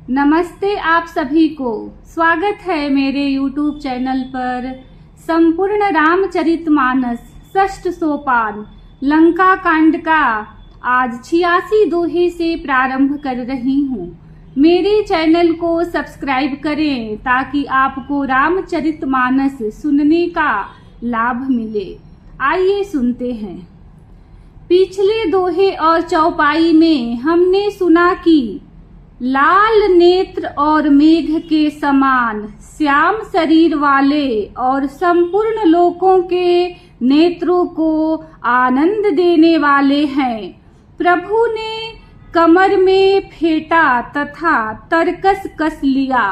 नमस्ते आप सभी को। स्वागत है मेरे YouTube चैनल पर। संपूर्ण रामचरितमानस षष्ठ सोपान लंका कांड का आज 86 दोहे से प्रारंभ कर रही हूँ। मेरे चैनल को सब्सक्राइब करें ताकि आपको रामचरितमानस सुनने का लाभ मिले। आइए सुनते हैं। पिछले दोहे और चौपाई में हमने सुना कि लाल नेत्र और मेघ के समान श्याम शरीर वाले और संपूर्ण लोकों के नेत्रों को आनंद देने वाले हैं। प्रभु ने कमर में फेंटा तथा तरकस कस लिया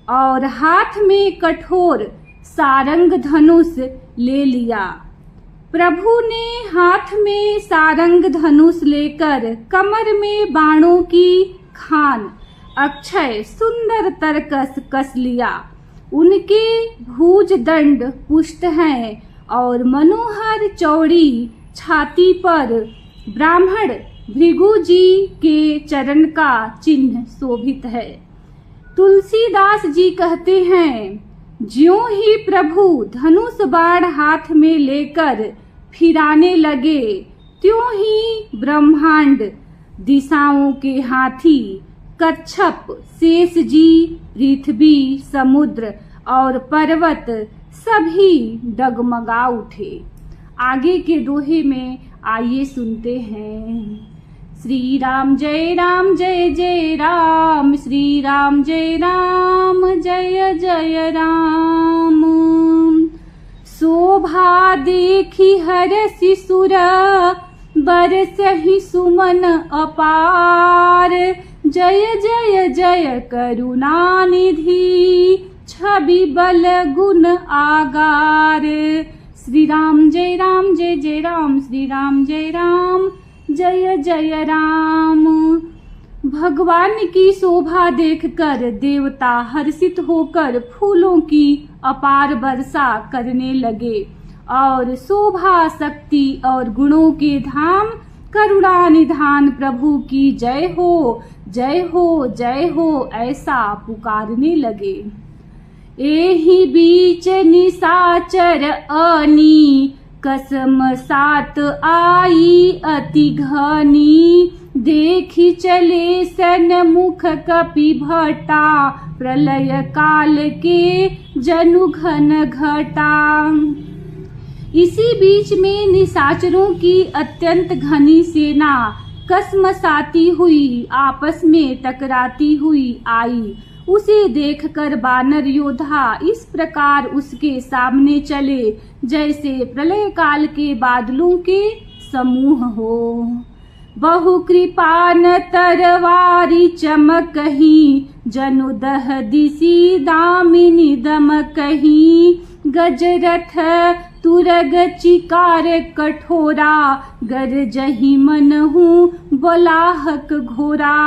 और हाथ में कठोर सारंग धनुष ले लिया। प्रभु ने हाथ में सारंग धनुष लेकर कमर में बाणों की खान अक्षय सुंदर तरकस कस लिया। उनके भुज दंड पुष्ट हैं और मनोहर चौड़ी छाती पर ब्राह्मण भृगु जी के चरण का चिन्ह शोभित है। तुलसीदास जी कहते हैं, ज्यों ही प्रभु धनुष बाण हाथ में लेकर फिराने लगे, त्यों ही ब्रह्मांड दिशाओं के हाथी कच्छप शेष जी पृथ्वी समुद्र और पर्वत सभी डगमगा उठे। आगे के दोहे में आइए सुनते हैं। श्री राम जय जय राम, श्री राम जय जय राम। शोभा देखी हरषि सुर बरसहि सुमन अपार। जय जय जय करुणानिधि छवि बल गुण आगार। श्री राम जय जय राम, श्री राम जय जय राम। भगवान की शोभा देखकर देवता हर्षित होकर फूलों की अपार वर्षा करने लगे और शोभा शक्ति और गुणों के धाम करुणा निधान प्रभु की जय हो जय हो जय हो ऐसा पुकारने लगे। एहि बीच निशाचर अनी कसम सात आई अति घनी। देखी चले सन्मुख कपि भट्टा प्रलय काल के जनु घन घटा। इसी बीच में निशाचरों की अत्यंत घनी सेना कसमसाती हुई आपस में टकराती हुई आई। उसे देखकर वानर योद्धा इस प्रकार उसके सामने चले जैसे प्रलय काल के बादलों के समूह हो। बहु कृपान तरवारी चमकही, जनु दह दिसी दामिनी दमकही। गजरथ तुरग चिकार कठोरा, गरजहि मनहु बलाहक घोरा।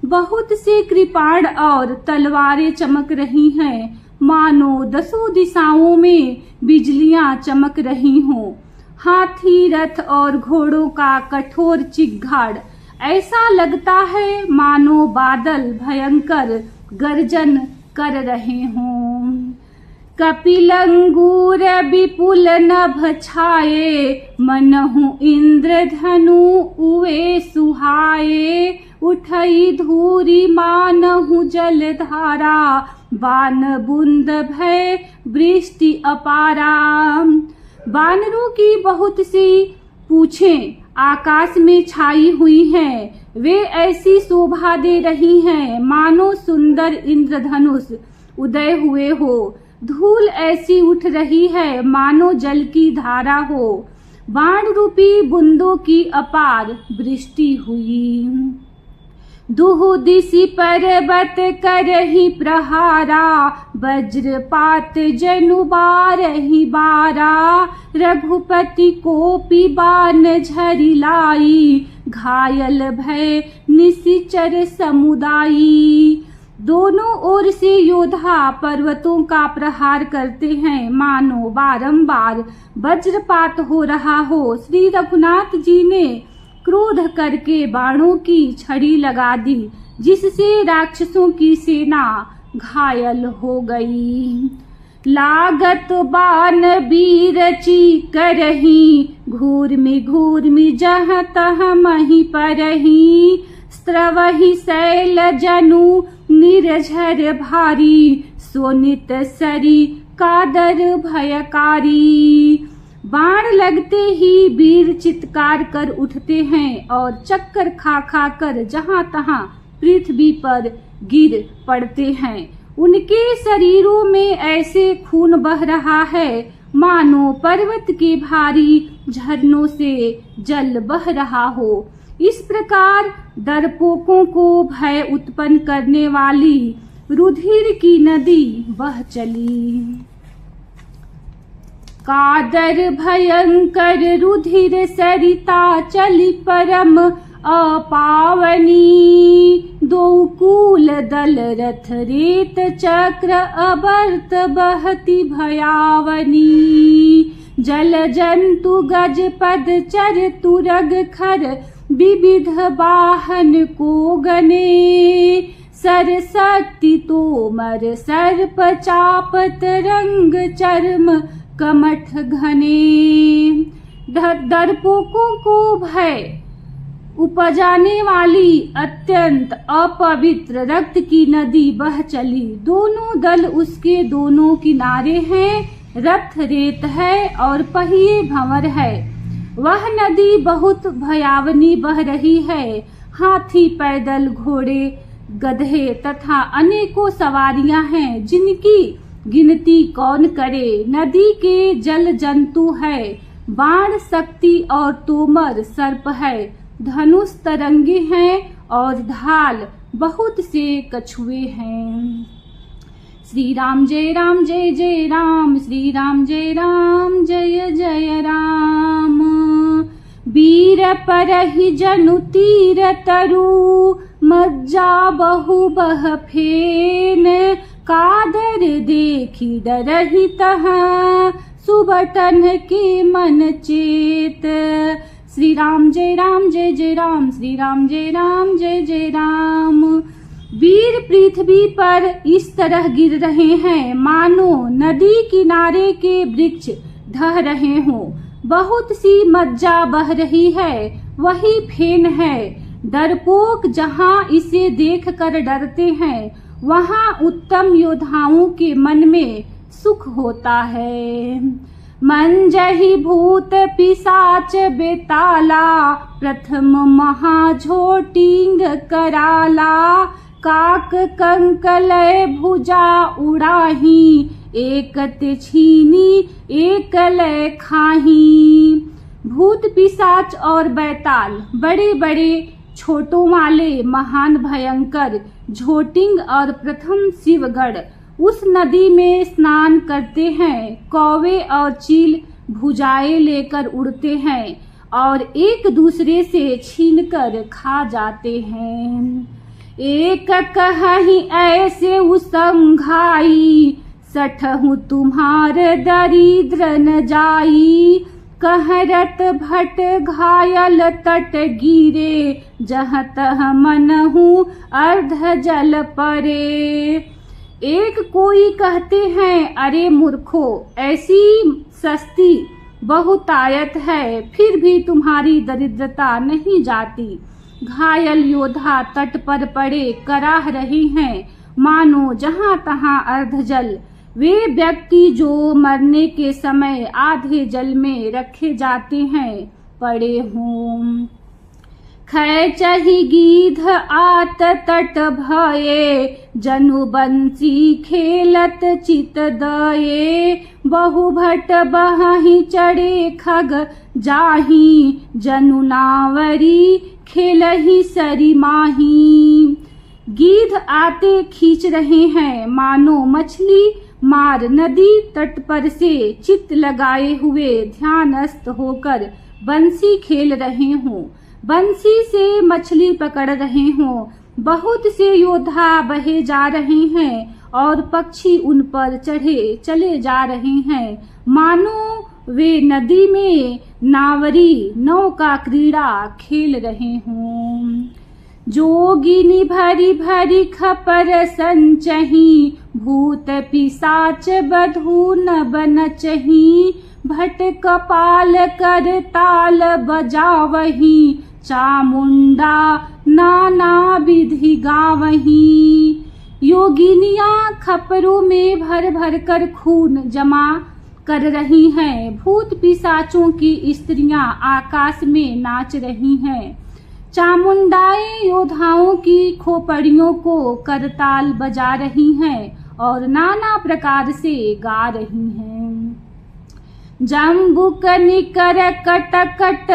बहुत से कृपाण और तलवारें चमक रही हैं, मानो दसों दिशाओं में बिजलियां चमक रही हों। हाथी रथ और घोड़ों का कठोर चिघाड़ ऐसा लगता है मानो बादल भयंकर गर्जन कर रहे हों। कपिलंगूर विपुल नभ छाये, मनहु इंद्रधनु उवे सुहाये। उठई धूरी मानहु जलधारा, बान बुंद भय वृष्टि अपारा। वानरों की बहुत सी पूछें आकाश में छाई हुई हैं। वे ऐसी शोभा दे रही हैं मानो सुंदर इंद्रधनुष उदय हुए हो। धूल ऐसी उठ रही है मानो जल की धारा हो। बाण रूपी बूंदों की अपार वृष्टि हुई। दुहु दिशि पर्वत करहि प्रहारा, वज्रपात जनु बारहि बारा। रघुपति कोपि बाण झरि लाई, घायल भय निशिचर समुदायी। दोनों ओर से योद्धा पर्वतों का प्रहार करते हैं मानो बारंबार वज्रपात हो रहा हो। श्री रघुनाथ जी ने क्रोध करके बाणों की छड़ी लगा दी जिससे राक्षसों की सेना घायल हो गई। लागत बान बीर ची करही, घूर्मि जहाँ तहाँ मही परही। स्त्रवहि शैल जनु निर्झर भारी, सोनित सरी कादर भयकारी। बाण लगते ही वीर चित्कार कर उठते हैं और चक्कर खा खा कर जहाँ तहाँ पृथ्वी पर गिर पड़ते हैं। उनके शरीरों में ऐसे खून बह रहा है मानो पर्वत के भारी झरनों से जल बह रहा हो। इस प्रकार डरपोकों को भय उत्पन्न करने वाली रुधिर की नदी बह चली। कादर भयंकर रुधिर सरिता चली परम अपावनी। दो कूल दल रथ रेत चक्र अबर्त बहती भयावनी। जल जंतु गज पद चर तुरग खर, विविध वाहन को गने। सरस्वती तोमर सर्प चाप तरंग चर्म कमठ घने। डरपोकों को भय उपजाने वाली अत्यंत अपवित्र रक्त की नदी बह चली। दोनों दल उसके दोनों किनारे हैं। रथ रेत है और पहिए भंवर है। वह नदी बहुत भयावनी बह रही है। हाथी, पैदल, घोड़े, गधे तथा अनेकों सवारियां हैं जिनकी गिनती कौन करे। नदी के जल जंतु है, बाण शक्ति और तोमर सर्प है। धनुष तरंगे हैं और ढाल बहुत से कछुए हैं। श्री राम जय जय राम, श्री राम जय जय राम। वीर परहि जनु तीर तरु, मज्जा बहु बह फेन। कादर देखी डरहि तहाँ, सुबटन के मन चेत। श्री राम जय राम, श्री राम जय जय राम। वीर पृथ्वी पर इस तरह गिर रहे हैं मानो नदी किनारे के वृक्ष ढह रहे हों। बहुत सी मज्जा बह रही है, वही फेन है। डरपोक जहाँ इसे देखकर डरते हैं, वहाँ उत्तम योद्धाओं के मन में सुख होता है। मंजहि भूत पिशाच बेताला, प्रथम महाझोटिंग कराला। काक कंकलय भुजा उड़ाही, एकत छीनी एक लय खाही। भूत पिशाच और बैताल बड़े बड़े छोटों वाले महान भयंकर झोटिंग और प्रथम शिवगढ़ उस नदी में स्नान करते हैं। कौवे और चील भुजाएं लेकर उड़ते हैं और एक दूसरे से छीनकर खा जाते हैं। एक कहीं ऐसे उसंघाई, सठहु तुम्हार दरिद्र न जाई। कहरत भट घायल तट गिरे, जहाँ तह मनहु अर्ध जल परे। एक कोई कहते हैं, अरे मूर्खो, ऐसी सस्ती बहुतायत है, फिर भी तुम्हारी दरिद्रता नहीं जाती। घायल योद्धा तट पर पड़े कराह रहे हैं मानो जहाँ तहाँ अर्ध जल। वे व्यक्ति जो मरने के समय आधे जल में रखे जाते हैं पड़े हों। खैचहि गीध आत तट भये, जनु बंसी खेलत चित दये। बहु भट बहि चढ़े खग जाही, जनु नावरी खेलहि सरी माही। गीध आते खींच रहे हैं मानो मछली मार नदी तट पर से चित लगाए हुए ध्यानस्थ होकर बंसी खेल रहे हों। बंसी से मछली पकड़ रहे हों। बहुत से योद्धा बहे जा रहे हैं और पक्षी उन पर चढ़े चले जा रहे हैं मानो वे नदी में नावरी नौका क्रीड़ा खेल रहे हों। जोगिनी भरी भरी खपर संचही, भूत पिशाच बधू न बनचही। भट कपाल कर ताल बजावही, चामुंडा नाना विधि गावही। योगिनियां खपरों में भर भर कर खून जमा कर रही हैं। भूत पिशाचों की स्त्रियां आकाश में नाच रही हैं। चामुंडाएं योद्धाओं की खोपड़ियों को करताल बजा रही हैं और नाना प्रकार से गा रही हैं। जम्बुक निकर कट कट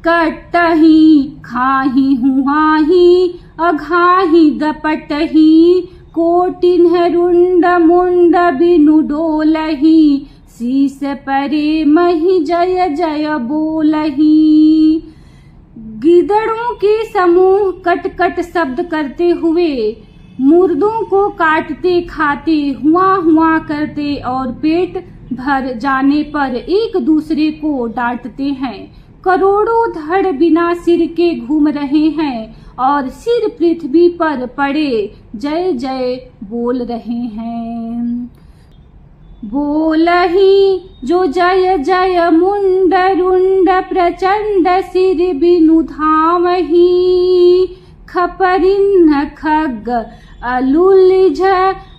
कटही, खाही हुआही अघाही दपटही। कोटिन्ह रुंड मुंड बिनु डोलही, शीस परे मही जय जय बोलही। गिदड़ों के समूह कट कट शब्द करते हुए मुर्दों को काटते खाते हुआ हुआ करते और पेट भर जाने पर एक दूसरे को डांटते हैं। करोड़ों धड़ बिना सिर के घूम रहे हैं और सिर पृथ्वी पर पड़े जय जय बोल रहे हैं। बोलही जो जय जय मुंड रुंड प्रचंड सिर बिनु धामही। खपरिन खग अलुलिझ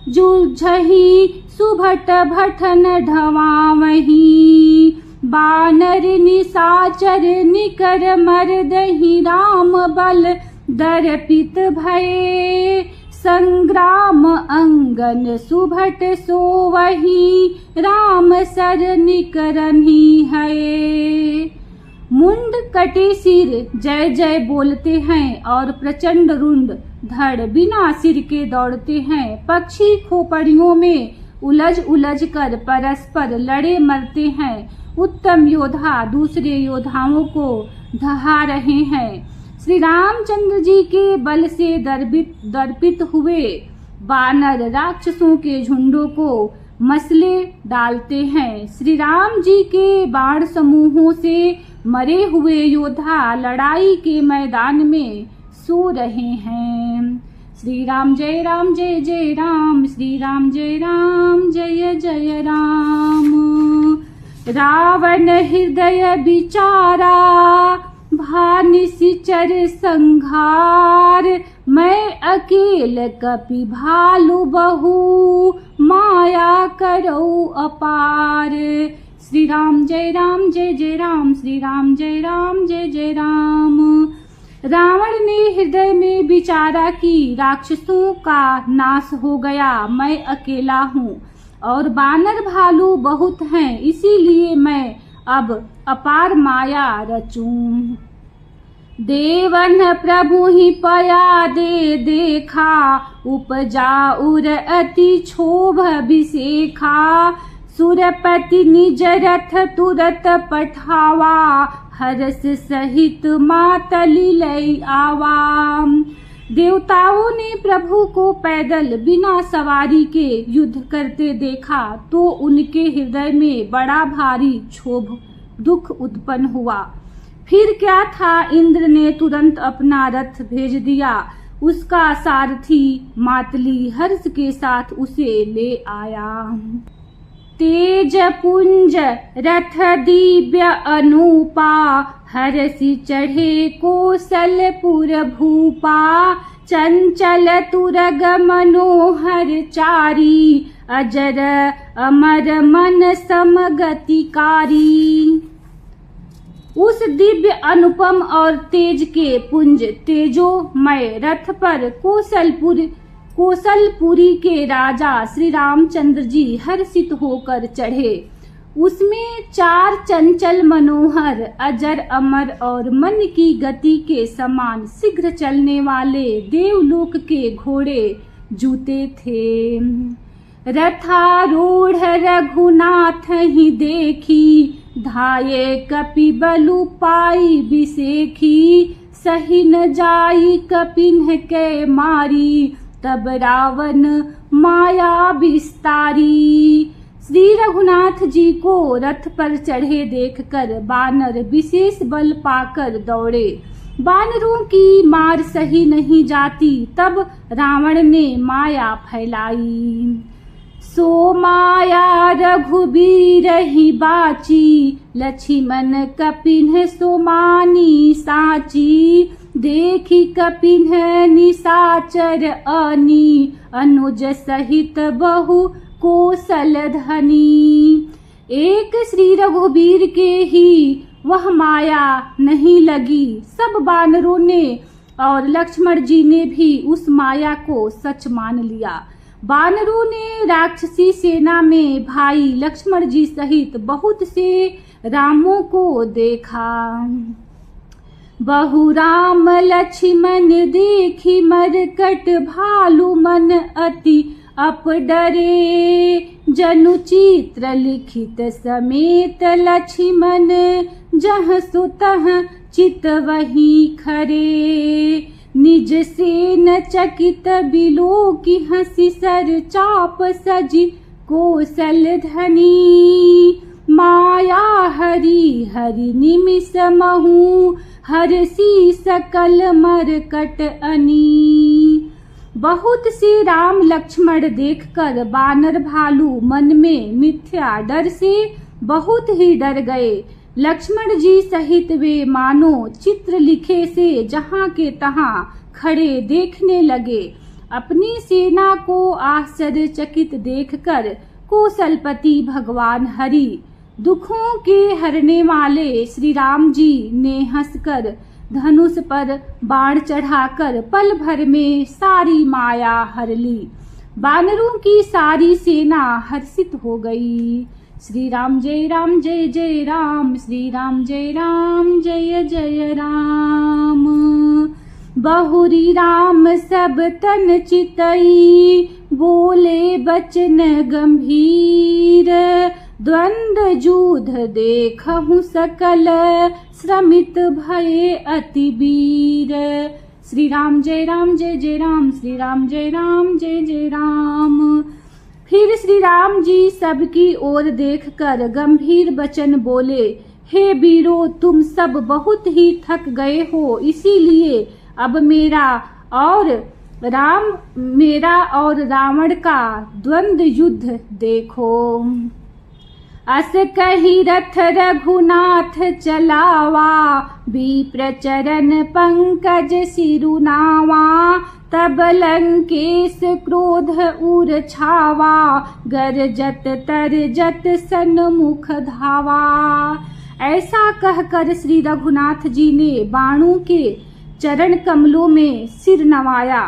जुझही, सुभट भटन ढवावही। बानर निशाचर निकर मरदही, राम बल दर्पित भये। संग्राम अंगन सुभट सोवही, राम सर निकरनी है। मुंड कटे सिर जय जय बोलते हैं और प्रचंड रुंड धड़ बिना सिर के दौड़ते हैं। पक्षी खोपड़ियों में उलझ उलझ कर परस्पर लड़े मरते हैं। उत्तम योद्धा दूसरे योद्धाओं को ढहा रहे हैं। श्री रामचंद्र जी के बल से दर्पित हुए बानर राक्षसों के झुंडों को मसले डालते हैं। श्री राम जी के बाण समूहों से मरे हुए योद्धा लड़ाई के मैदान में सो रहे हैं। श्री राम जय जय राम, श्री राम जय जय राम। रावण हृदय विचारा, भानिसिचर संघार। मैं अकेल कपि भालु बहु, माया करो अपार। श्री राम जय जय राम, श्री राम जय जय राम। रावण ने हृदय में विचारा कि राक्षसों का नाश हो गया, मैं अकेला हूँ और बानर भालू बहुत हैं, इसीलिए मैं अब अपार माया रचूं। देवन प्रभु ही पया दे देखा, उपजा उर अति क्षोभ विशेखा। सुरपति निज रथ तुरत पठावा, हर्ष सहित मातली लई आवा। देवताओं ने प्रभु को पैदल बिना सवारी के युद्ध करते देखा तो उनके हृदय में बड़ा भारी क्षोभ दुख उत्पन्न हुआ। फिर क्या था, इंद्र ने तुरंत अपना रथ भेज दिया। उसका सारथी मातली हर्ष के साथ उसे ले आया। तेज पुंज रथ दिव्य अनूपा, हरसि चढ़े कौशलपुर भूपा। चंचल तुरग मनोहर चारी, अजर अमर मन समगतिकारी। उस दिव्य अनुपम और तेज के पुंज तेजोमय रथ पर कौशलपुरी के राजा श्री रामचंद्र जी हर्षित होकर चढ़े। उसमें 4 चंचल मनोहर अजर अमर और मन की गति के समान शीघ्र चलने वाले देवलोक के घोड़े जूते थे। रथारूढ़ रघुनाथ ही देखी, धाये कपि बलु पाई बिसेखी। सही न जाई कपिन्ह के मारी, तब रावण माया विस्तारी। श्री रघुनाथ जी को रथ पर चढ़े देखकर बानर विशेष बल पाकर दौड़े। बानरों की मार सही नहीं जाती, तब रावण ने माया फैलाई। सो माया रघुबीर ही बाची, लक्ष्मण कपिन सो मानी साची। देखी कपिन निशाचर अनी, अनुज सहित बहु कौशल धनी। एक श्री रघुबीर के ही वह माया नहीं लगी। सब बानरों ने और लक्ष्मण जी ने भी उस माया को सच मान लिया। बानरों ने राक्षसी सेना में भाई लक्ष्मण जी सहित बहुत से रामों को देखा। बहु राम लक्ष्मण देखी मरकट, भालू मन अति अपडरे। जनु चित्र लिखित समेत लक्ष्मण, जह सुतह चित वही खरे। निज सेन चकित बिलो की हंसी, सर चाप सजी कौशल धनी। माया हरि हरि निमिष महु, हरसी सकल मरकट अनी। बहुत से राम लक्ष्मण देखकर बानर भालू मन में मिथ्या डर से बहुत ही डर गए। लक्ष्मण जी सहित वे मानो चित्र लिखे से जहां के तहां खड़े देखने लगे। अपनी सेना को आश्चर्यचकित देखकर कौशलपति भगवान हरि, दुखों के हरने वाले श्री राम जी ने हंसकर धनुष पर बाण चढ़ाकर पल भर में सारी माया हर ली। बानरों की सारी सेना हर्षित हो गई। श्री राम जय जय राम, श्री राम जय जय राम। बहुरी राम सब तन चितई, बोले बचन गंभीर। द्वंद्व युद्ध देखहु सकल, श्रमित भये अति वीर। श्री राम जय जय राम, श्री राम जय जय राम। फिर श्री राम जी सबकी ओर देखकर गंभीर वचन बोले, हे वीरों, तुम सब बहुत ही थक गए हो, इसीलिए अब मेरा और रावण का द्वंद्व युद्ध देखो। अस कही रथ रघुनाथ चलावा, विप्र चरण पंकज सिरुनावा। तब लंकेश क्रोध उर छावा, गरजत तरजत सन्मुख धावा। ऐसा कहकर श्री रघुनाथ जी ने बाणों के चरण कमलों में सिर नवाया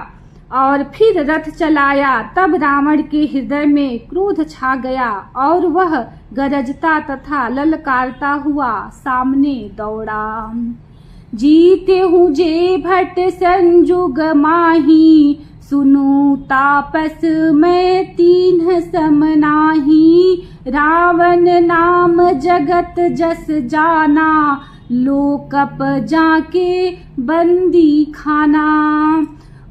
और फिर रथ चलाया। तब रावण के हृदय में क्रोध छा गया और वह गरजता तथा ललकारता हुआ सामने दौड़ा। जीते हूँ जे भट संजुग माही, सुनु तापस मैं तीन समनाही। रावण नाम जगत जस जाना, लोकप जाके बंदी खाना।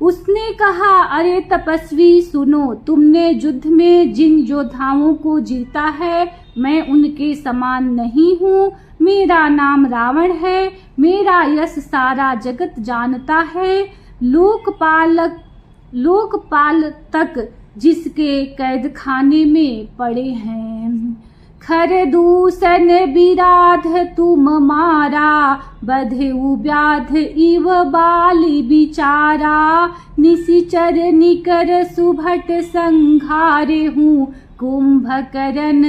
उसने कहा, अरे तपस्वी सुनो, तुमने युद्ध में जिन योद्धाओं को जीता है, मैं उनके समान नहीं हूँ। मेरा नाम रावण है, मेरा यश सारा जगत जानता है। लोकपाल तक जिसके कैद खाने में पड़े हैं। खर दूषण विराध तुम मारा, बधेउ व्याध इव बाली बिचारा। निशिचर निकर सुभट संघारे हूँ, कुंभकर्ण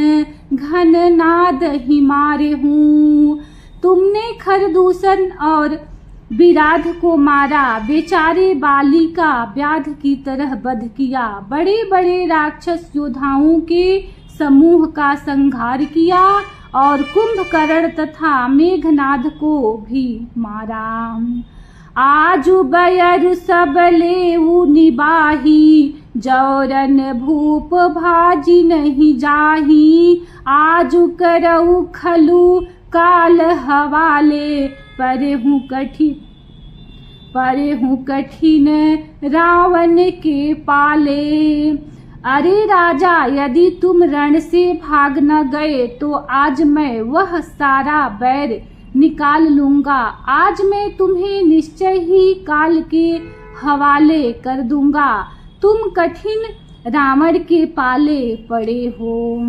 घन नाद हिमारे हूँ। तुमने खरदूषण और विराध को मारा, बेचारे बाली का व्याध की तरह वध किया। बड़े बड़े राक्षस योद्धाओं के समूह का संहार किया और कुंभकर्ण तथा मेघनाद को भी मारा। आजु बयर सब लेऊ निबाही, जौरन भूप भाजी नहीं जाही। आजु करऊ खलू काल हवाले, परे हूँ कठिन रावण के पाले। अरे राजा, यदि तुम रण से भाग न गए तो आज मैं वह सारा बैर निकाल लूंगा। आज मैं तुम्हें निश्चय ही काल के हवाले कर दूंगा। तुम कठिन रावण के पाले पड़े हो।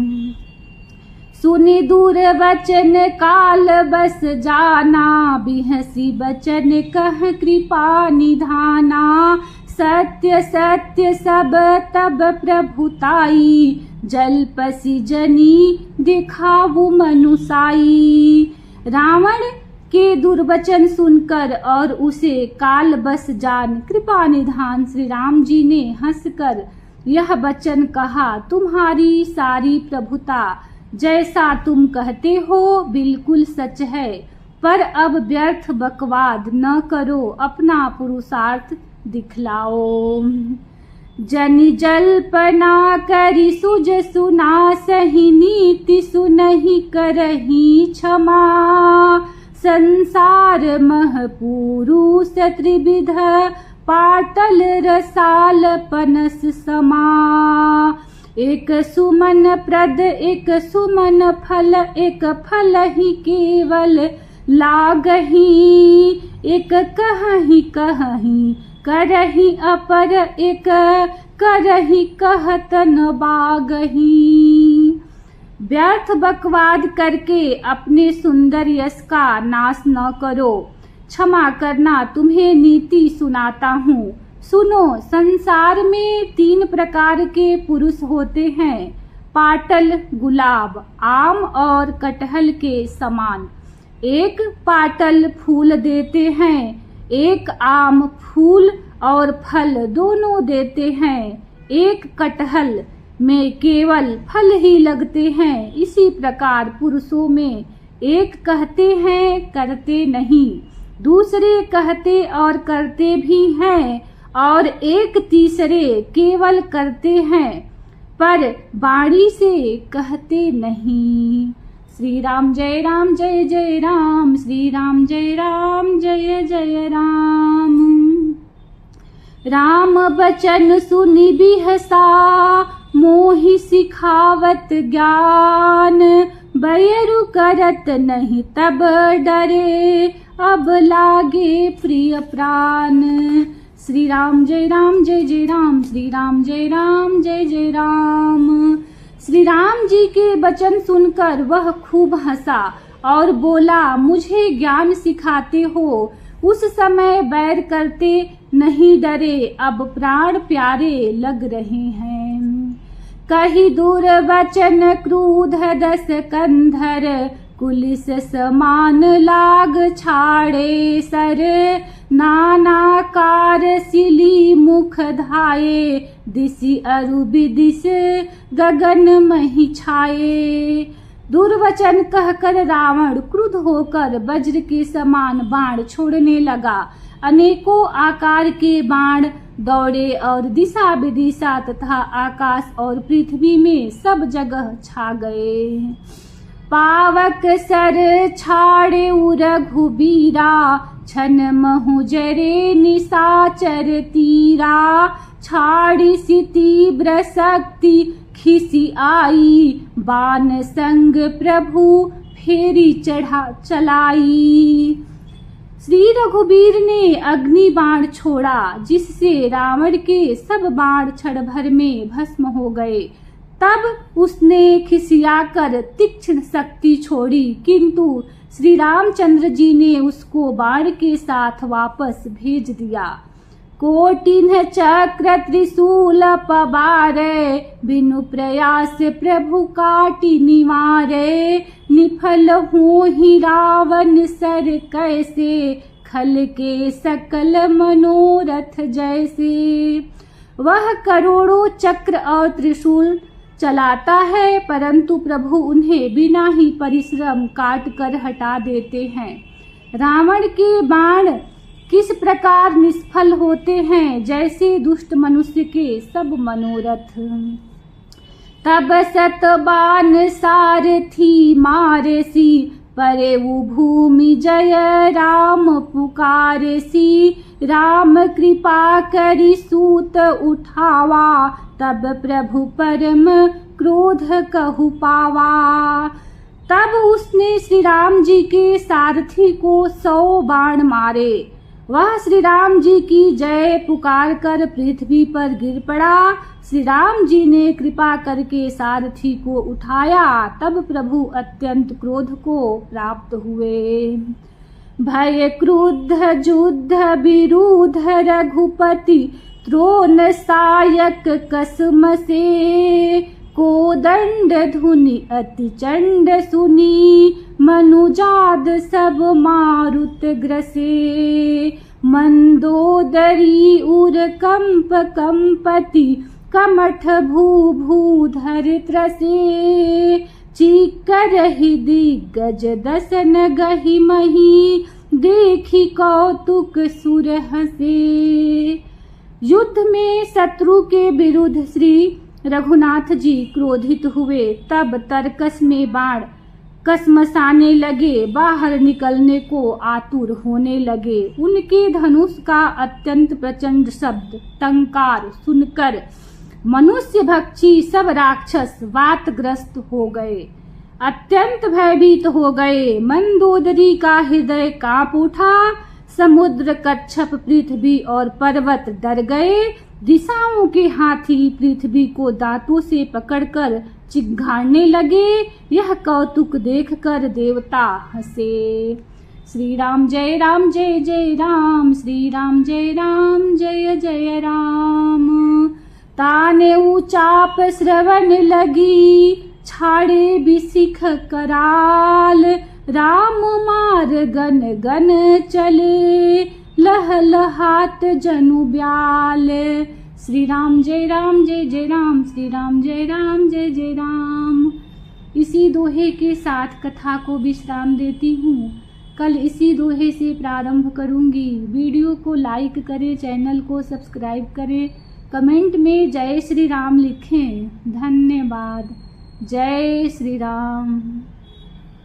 सुनि दूर वचन काल बस जाना, बिहसी बचन कह कृपा निधाना। सत्य सत्य सब तब प्रभुताई, जलपसी जनी दिखाऊ मनुसाई। रावण के दुर्वचन सुनकर और उसे काल बस जान कृपा निधान श्री राम जी ने हंसकर यह वचन कहा, तुम्हारी सारी प्रभुता जैसा तुम कहते हो बिल्कुल सच है, पर अब व्यर्थ बकवाद न करो, अपना पुरुषार्थ दिखलाओ। जनि जल्पना करि सुज सुना, सही नीति सुनहि करहि क्षमा। संसार मह पुरुष त्रिविध, पाटल रसाल पनस समा। एक सुमन प्रद एक सुमन फल, एक फल ही केवल लागही। एक कहहि कहहि करहि अपर, एक करहि कहत न बागही। व्यर्थ बकवाद करके अपने सुंदर यश का नाश न करो। क्षमा करना, तुम्हें नीति सुनाता हूँ। सुनो, संसार में 3 प्रकार के पुरुष होते हैं, पाटल गुलाब, आम और कटहल के समान। एक पाटल फूल देते हैं, एक आम फूल और फल दोनों देते हैं, एक कटहल में केवल फल ही लगते हैं। इसी प्रकार पुरुषों में एक कहते हैं करते नहीं, दूसरे कहते और करते भी हैं, और एक तीसरे केवल करते हैं पर वाणी से कहते नहीं। श्री राम जय जय राम, श्री राम जय जय राम। राम बचन सुनि बिहसा, मोहि सिखावत ज्ञान। बैरु करत नहीं तब डरे, अब लागे प्रिय प्राण। श्री राम जय राम, श्री राम जय जय राम। श्री राम जी के वचन सुनकर वह खूब हंसा और बोला, मुझे ज्ञान सिखाते हो, उस समय बैर करते नहीं डरे, अब प्राण प्यारे लग रहे हैं। कही दूर वचन क्रूध दस कंधर, कुलिस समान लाग छाड़े सर। नानाकार सिली मुख धाये, दिशि अरु विदिश गगन मही छाये। दुर्वचन कहकर रावण क्रुद्ध होकर वज्र के समान बाण छोड़ने लगा। अनेकों आकार के बाण दौड़े और दिशा विदिशा तथा आकाश और पृथ्वी में सब जगह छा गए। पावक सर छाड़े रघुबीरा, छन महु जरे निशाचर तीरा। छाड़ी सी तीव्र शक्ति खिसी आई, बाण संग प्रभु फेरी चलाई। श्री रघुबीर ने अग्नि बाण छोड़ा, जिससे रावण के सब बाण क्षण भर में भस्म हो गए। तब उसने खिसियाकर तीक्ष्ण शक्ति छोड़ी, किंतु श्री रामचंद्र जी ने उसको बाण के साथ वापस भेज दिया। कोटिन्ह चक्र त्रिशूल पबारे, बिनु प्रयास प्रभु काटि निवारे। निफल हो ही रावण सर कैसे, खल के सकल मनोरथ जैसे। वह करोड़ों चक्र और त्रिशूल चलाता है, परंतु प्रभु उन्हें बिना ही परिश्रम काट कर हटा देते हैं। रावण के बाण किस प्रकार निष्फल होते हैं, जैसे दुष्ट मनुष्य के सब मनोरथ। तब सतबान सारथी मारेसी, परेऊ भूमि जय राम पुकारेसी। राम कृपा करि सूत उठावा, तब प्रभु परम क्रोध कहु पावा। तब उसने श्री राम जी के सारथी को 100 बाण मारे। वह श्री राम जी की जय पुकार कर पृथ्वी पर गिर पड़ा। श्री राम जी ने कृपा करके सारथी को उठाया। तब प्रभु अत्यंत क्रोध को प्राप्त हुए। भय क्रुद्ध युद्ध विरुद्ध रघुपति त्रोण सायक कसम से। कोदंड धुनि अति चंड सुनी मनुजाद सब मारुत ग्रसे। मंदोदरी उर कंप कंपति कमठ भू भूधर त्रसे। चीकर ही दिग्गज दसन गहि मही देखी कौतुक सुर हसे। युद्ध में शत्रु के विरुद्ध श्री रघुनाथ जी क्रोधित हुए। तब तरकस में बाण कसमसाने लगे, बाहर निकलने को आतुर होने लगे। उनके धनुष का अत्यंत प्रचंड शब्द टंकार सुनकर मनुष्य भक्षी सब राक्षस वातग्रस्त हो गए, अत्यंत भयभीत हो गए। मंदोदरी का हृदय कांप उठा। समुद्र कच्छप पृथ्वी और पर्वत डर गए। दिशाओं के हाथी पृथ्वी को दांतों से पकड़कर चिघाड़ने लगे। यह कौतुक देखकर देवता हंसे। श्री राम जय जय राम, श्री राम जय जय राम। ताने ऊचाप श्रवण लगी, छाड़े बिसिख कराल। राम मार गन गन चले, लह लहात जनु ब्याल। श्री राम जय जय राम, श्री राम जय जय राम। इसी दोहे के साथ कथा को विश्राम देती हूँ। कल इसी दोहे से प्रारंभ करूँगी। वीडियो को लाइक करें, चैनल को सब्सक्राइब करें, कमेंट में जय श्री राम लिखें। धन्यवाद। जय श्री राम।